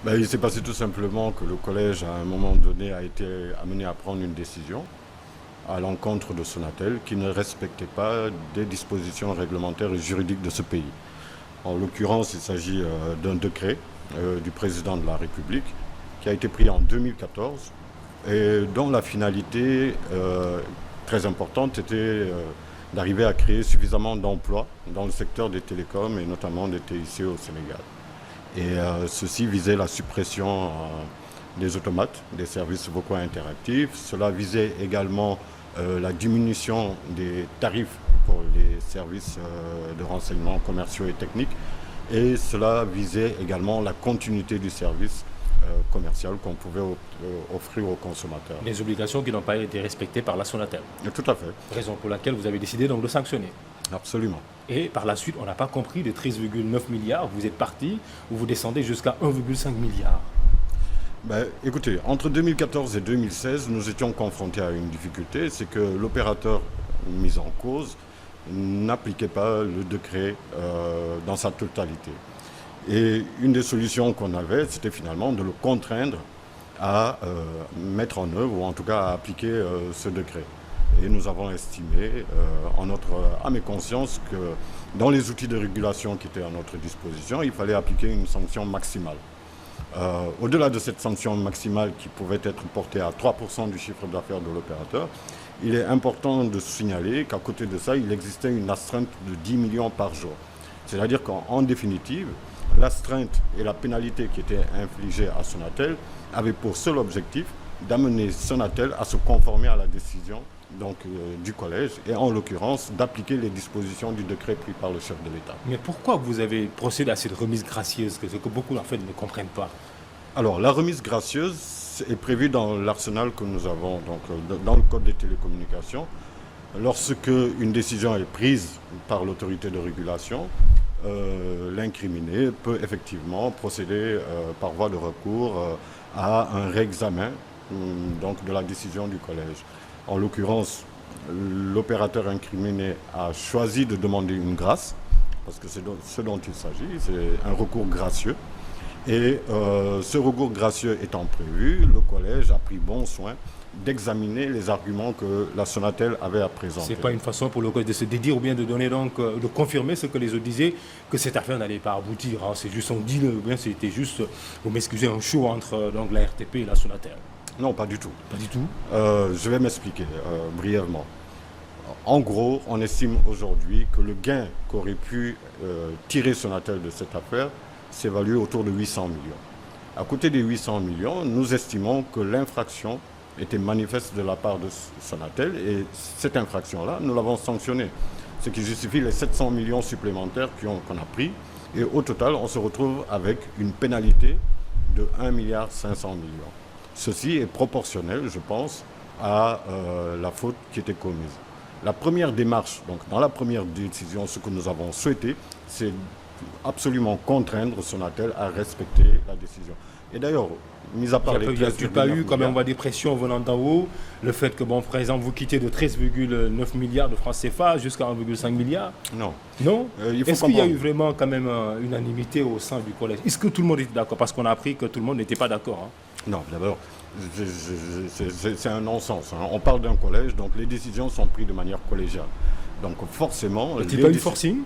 Il s'est passé tout simplement que le collège, à un moment donné, a été amené à prendre une décision à l'encontre de Sonatel qui ne respectait pas des dispositions réglementaires et juridiques de ce pays. En l'occurrence, il s'agit d'un décret du président de la République qui a été pris en 2014 et dont la finalité très importante était d'arriver à créer suffisamment d'emplois dans le secteur des télécoms et notamment des TIC au Sénégal. Et ceci visait la suppression des automates, des services vocaux interactifs. Cela visait également la diminution des tarifs pour les services de renseignement commerciaux et techniques. Et cela visait également la continuité du service commercial qu'on pouvait offrir aux consommateurs. Les obligations qui n'ont pas été respectées par la Sonatel. Et tout à fait. Raison pour laquelle vous avez décidé donc de sanctionner. Absolument. Et par la suite, on n'a pas compris de 13,9 milliards, vous êtes parti, vous descendez jusqu'à 1,5 milliard. Écoutez, entre 2014 et 2016, nous étions confrontés à une difficulté, c'est que l'opérateur mis en cause n'appliquait pas le décret dans sa totalité. Et une des solutions qu'on avait, c'était finalement de le contraindre à mettre en œuvre, ou en tout cas à appliquer ce décret. Et nous avons estimé, en notre âme et conscience, que dans les outils de régulation qui étaient à notre disposition, il fallait appliquer une sanction maximale. Au-delà de cette sanction maximale qui pouvait être portée à 3% du chiffre d'affaires de l'opérateur, il est important de signaler qu'à côté de ça, il existait une astreinte de 10 millions par jour. C'est-à-dire qu'en définitive, l'astreinte et la pénalité qui étaient infligées à Sonatel avaient pour seul objectif d'amener Sonatel à se conformer à la décision du collège et en l'occurrence d'appliquer les dispositions du décret pris par le chef de l'État. Mais pourquoi vous avez procédé à cette remise gracieuse que beaucoup en fait ne comprennent pas? Alors la remise gracieuse est prévue dans l'arsenal que nous avons dans le code des télécommunications. Lorsque une décision est prise par l'autorité de régulation, l'incriminé peut effectivement procéder par voie de recours à un réexamen de la décision du collège. En l'occurrence, l'opérateur incriminé a choisi de demander une grâce, parce que c'est ce dont il s'agit, c'est un recours gracieux. Et ce recours gracieux étant prévu, le collège a pris bon soin d'examiner les arguments que la Sonatel avait à présenter. Ce n'est pas une façon pour le collège de se dédire ou bien de donner de confirmer ce que les autres disaient, que cette affaire n'allait pas aboutir. Hein. C'est juste un deal, ou bien c'était juste, vous m'excusez, un show entre la RTP et la Sonatel. Non, pas du tout. Pas du tout. Je vais m'expliquer brièvement. En gros, on estime aujourd'hui que le gain qu'aurait pu tirer Sonatel de cette affaire s'évalue autour de 800 millions. À côté des 800 millions, nous estimons que l'infraction était manifeste de la part de Sonatel et cette infraction-là, nous l'avons sanctionnée. Ce qui justifie les 700 millions supplémentaires qu'on a pris. Et au total, on se retrouve avec une pénalité de 1,5 milliard. Ceci est proportionnel, je pense, à la faute qui était commise. La première démarche, donc dans la première décision, ce que nous avons souhaité, c'est absolument contraindre Sonatel à respecter la décision. Et d'ailleurs, mis à part les 13,9 milliards... Il n'y a pas eu, quand même, on va dire, pression venant d'en haut, le fait que, bon, par exemple, vous quittez de 13,9 milliards de francs CFA jusqu'à 1,5 milliard? Non. Non. Est-ce qu'il y a eu vraiment, quand même, unanimité au sein du collège? Est-ce que tout le monde était d'accord? Parce qu'on a appris que tout le monde n'était pas d'accord. Hein. Non, d'abord, c'est un non-sens. Hein. On parle d'un collège, donc les décisions sont prises de manière collégiale. Donc forcément... Il n'y a pas eu forcing?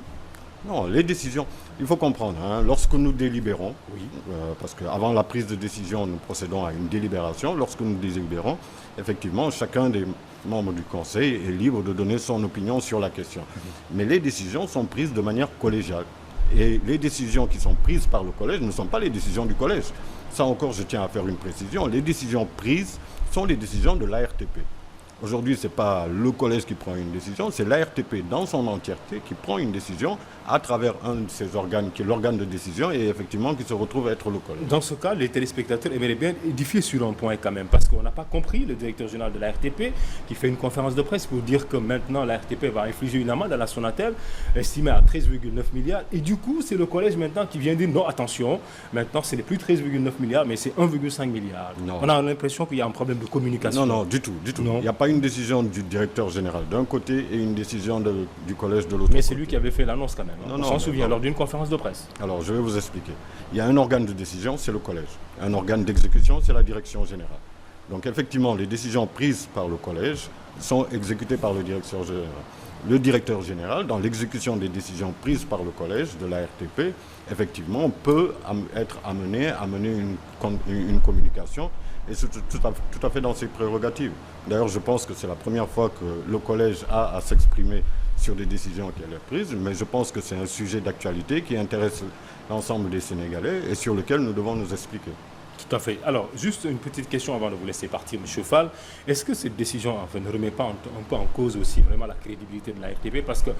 Non, les décisions, il faut comprendre, hein, lorsque nous délibérons, oui. Parce qu'avant la prise de décision, nous procédons à une délibération, lorsque nous délibérons, effectivement, chacun des membres du Conseil est libre de donner son opinion sur la question. Mais les décisions sont prises de manière collégiale. Et les décisions qui sont prises par le collège ne sont pas les décisions du collège. Ça encore, je tiens à faire une précision. Les décisions prises sont les décisions de l'ARTP. Aujourd'hui, ce n'est pas le collège qui prend une décision, c'est l'ARTP dans son entièreté qui prend une décision à travers un de ses organes, qui est l'organe de décision, et effectivement qui se retrouve être le collège. Dans ce cas, les téléspectateurs aimeraient bien édifier sur un point quand même, parce qu'on n'a pas compris le directeur général de l'ARTP qui fait une conférence de presse pour dire que maintenant l'ARTP va infliger une amende à la Sonatel estimée à 13,9 milliards. Et du coup, c'est le collège maintenant qui vient dire non, attention, maintenant ce n'est plus 13,9 milliards, mais c'est 1,5 milliard. Non. On a l'impression qu'il y a un problème de communication. Non, du tout. Non. Il n'y a pas une décision du directeur général d'un côté et une décision du collège de l'autre côté. Mais c'est lui qui avait fait l'annonce quand même. Hein. On s'en souvient lors d'une conférence de presse. Alors, je vais vous expliquer. Il y a un organe de décision, c'est le collège. Un organe d'exécution, c'est la direction générale. Donc, effectivement, les décisions prises par le collège sont exécutées par le directeur général. Le directeur général, dans l'exécution des décisions prises par le collège de la RTP, effectivement, peut être amené à mener une communication, et c'est tout à fait dans ses prérogatives. D'ailleurs, je pense que c'est la première fois que le collège a à s'exprimer sur des décisions qu'elle a prises, mais je pense que c'est un sujet d'actualité qui intéresse l'ensemble des Sénégalais et sur lequel nous devons nous expliquer. Tout à fait. Alors, juste une petite question avant de vous laisser partir, M. Fall. Est-ce que cette décision ne remet pas un peu en cause aussi vraiment la crédibilité de la RTP? Parce que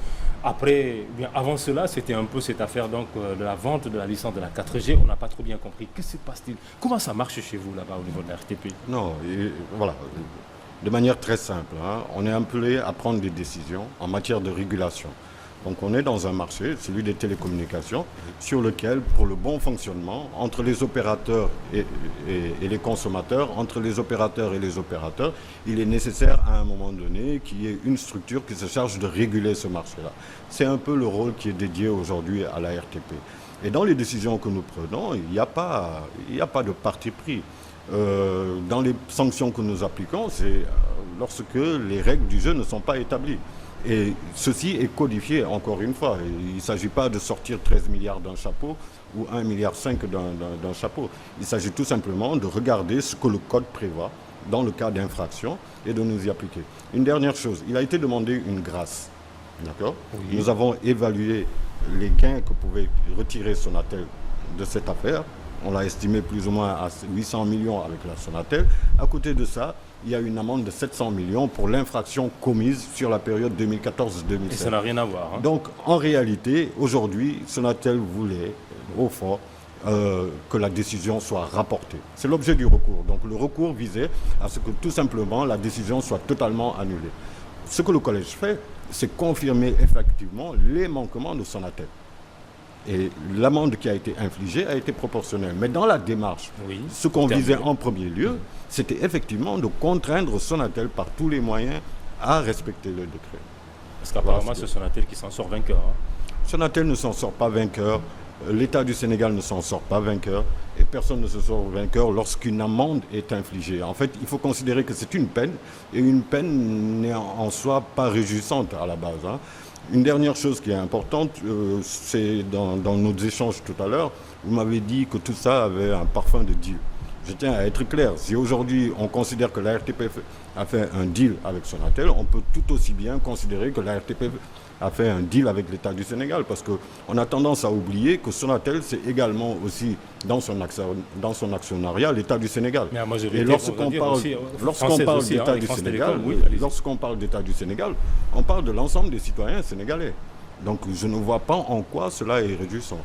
avant cela, c'était un peu cette affaire donc, de la vente de la licence de la 4G. On n'a pas trop bien compris. Que se passe-t-il? Comment ça marche chez vous là-bas au niveau de la RTP? Non, voilà. De manière très simple, hein, on est appelé à prendre des décisions en matière de régulation. Donc on est dans un marché, celui des télécommunications, sur lequel, pour le bon fonctionnement, entre les opérateurs et les consommateurs, entre les opérateurs et les opérateurs, il est nécessaire à un moment donné qu'il y ait une structure qui se charge de réguler ce marché-là. C'est un peu le rôle qui est dédié aujourd'hui à la RTP. Et dans les décisions que nous prenons, il n'y a pas de parti pris. Dans les sanctions que nous appliquons, c'est lorsque les règles du jeu ne sont pas établies. Et ceci est codifié, encore une fois. Il ne s'agit pas de sortir 13 milliards d'un chapeau ou 1,5 milliard d'un chapeau. Il s'agit tout simplement de regarder ce que le code prévoit dans le cas d'infraction et de nous y appliquer. Une dernière chose, il a été demandé une grâce. D'accord ? Oui. Nous avons évalué les gains que pouvait retirer Sonatel de cette affaire. On l'a estimé plus ou moins à 800 millions avec la Sonatel. À côté de ça, il y a une amende de 700 millions pour l'infraction commise sur la période 2014-2016. Et ça n'a rien à voir. Hein. Donc, en réalité, aujourd'hui, Sonatel voulait, au fond, que la décision soit rapportée. C'est l'objet du recours. Donc, le recours visait à ce que, tout simplement, la décision soit totalement annulée. Ce que le collège fait, c'est confirmer effectivement les manquements de Sonatel. Et l'amende qui a été infligée a été proportionnelle. Mais dans la démarche, ce qu'on visait en premier lieu, c'était effectivement de contraindre Sonatel par tous les moyens à respecter le décret. Parce qu'apparemment, c'est Sonatel qui s'en sort vainqueur. Hein. Sonatel ne s'en sort pas vainqueur. L'État du Sénégal ne s'en sort pas vainqueur. Et personne ne se sort vainqueur lorsqu'une amende est infligée. En fait, il faut considérer que c'est une peine. Et une peine n'est en soi pas réjouissante à la base. Hein. Une dernière chose qui est importante, c'est dans nos échanges tout à l'heure, vous m'avez dit que tout ça avait un parfum de deal. Je tiens à être clair, si aujourd'hui on considère que la RTP a fait un deal avec Sonatel, on peut tout aussi bien considérer que la RTP a fait un deal avec l'État du Sénégal, parce qu'on a tendance à oublier que Sonatel, c'est également aussi dans son actionnariat l'État du Sénégal. Et lorsqu'on parle d'État du Sénégal, on parle de l'ensemble des citoyens sénégalais. Donc je ne vois pas en quoi cela est réjouissant.